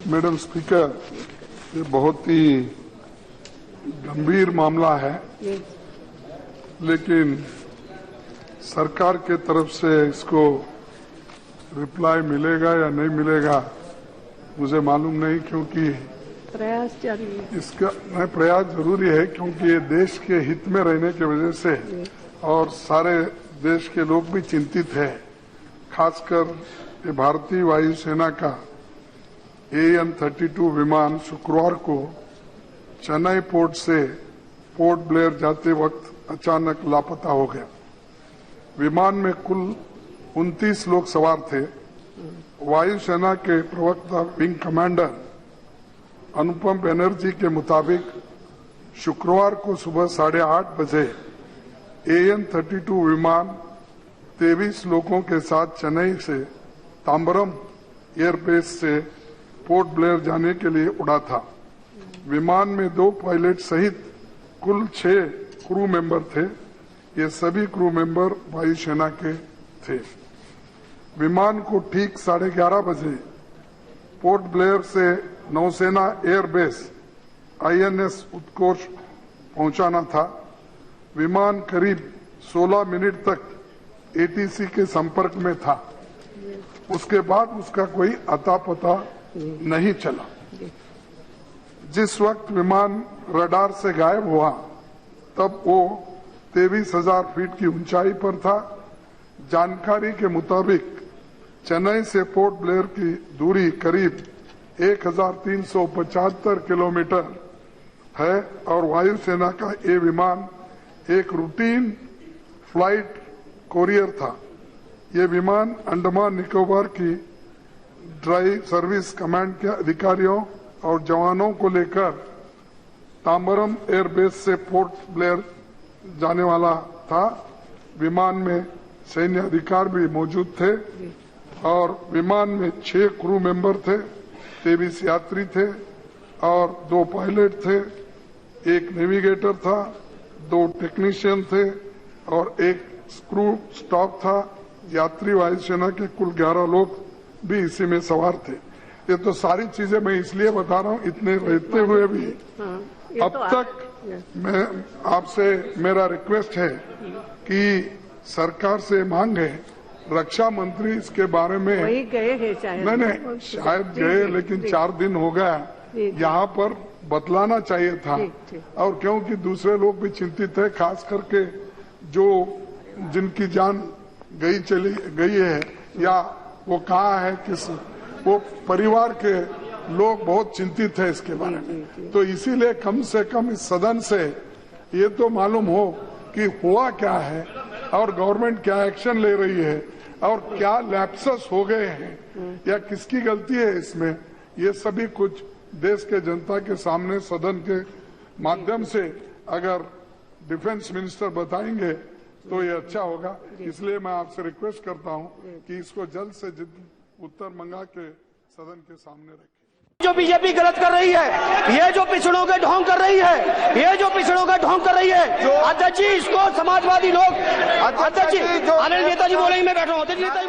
Madam speaker, ये बहुत ही गंभीर मामला है, लेकिन सरकार के तरफ से इसको रिप्लाई मिलेगा या नहीं मिलेगा मुझे मालूम नहीं, क्योंकि प्रयास जारी है। इसका प्रयास जरूरी है, क्योंकि ये देश के हित में रहने की वजह से और सारे देश के लोग भी चिंतित हैं। खासकर ये भारतीय वायुसेना का AN-32 विमान शुक्रवार को चेन्नई पोर्ट से पोर्ट ब्लेयर जाते वक्त अचानक लापता हो गया। विमान में कुल 29 लोग सवार थे। वायुसेना के प्रवक्ता विंग कमांडर अनुपम बनर्जी के मुताबिक शुक्रवार को सुबह 8:30 बजे AN-32 विमान 23 लोगों के साथ चेन्नई से तांबरम एयरबेस से पोर्ट ब्लेयर जाने के लिए उड़ा था। विमान में 2 पायलट सहित कुल 6 क्रू मेंबर थे। ये सभी क्रू मेंबर वायुसेना के थे। विमान को ठीक 11:30 बजे पोर्ट ब्लेयर से नौसेना एयरबेस INS उत्कर्ष पहुंचाना था। विमान करीब 16 मिनट तक ATC के संपर्क में था। उसके बाद उसका कोई अता पता नहीं चला। जिस वक्त विमान रडार से गायब हुआ तब वो 23,000 फीट की ऊंचाई पर था। जानकारी के मुताबिक चेन्नई से पोर्ट ब्लेयर की दूरी करीब 1,375 किलोमीटर है और वायुसेना का ये विमान एक रूटीन फ्लाइट कोरियर था। ये विमान अंडमान निकोबार की ड्राई सर्विस कमांड के अधिकारियों और जवानों को लेकर तांबरम एयरबेस से पोर्ट ब्लेयर जाने वाला था। विमान में सैन्य अधिकारी भी मौजूद थे और विमान में 6 क्रू मेंबर थे, 23 यात्री थे और 2 पायलट थे, 1 नेविगेटर था, 2 टेक्नीशियन थे और 1 क्रू स्टाफ था। यात्री वायुसेना के कुल 11 लोग भी इसी में सवार थे। ये तो सारी चीजें मैं इसलिए बता रहा हूँ, इतने रहते हुए भी अब तक मैं आपसे मेरा रिक्वेस्ट है कि सरकार से मांग है, रक्षा मंत्री इसके बारे में वही गए हैं शायद। नहीं शायद गए, लेकिन 4 दिन हो गया, यहाँ पर बतलाना चाहिए था। और क्योंकि दूसरे लोग भी चिंतित है, खास करके जो जिनकी जान गई है या वो कहाँ है, किस वो परिवार के लोग बहुत चिंतित है इसके बारे में। तो इसीलिए कम से कम इस सदन से ये तो मालूम हो कि हुआ क्या है और गवर्नमेंट क्या एक्शन ले रही है और क्या लैप्सेस हो गए हैं या किसकी गलती है इसमें, ये सभी कुछ देश के जनता के सामने सदन के माध्यम से अगर डिफेंस मिनिस्टर बताएंगे तो ये अच्छा होगा। इसलिए मैं आपसे रिक्वेस्ट करता हूं कि इसको जल्द से जल्द उत्तर मंगा के सदन के सामने रखें। जो बीजेपी गलत कर रही है, ये जो पिछड़ों के ढोंग कर रही है, ये जो पिछड़ों का ढोंग कर रही है, अध्यक्ष जी इसको समाजवादी लोग, अध्यक्ष जी अनिल नेताजी बोलेंगे, मैं बैठ रहा हूँ, अध्यक्ष नेताजी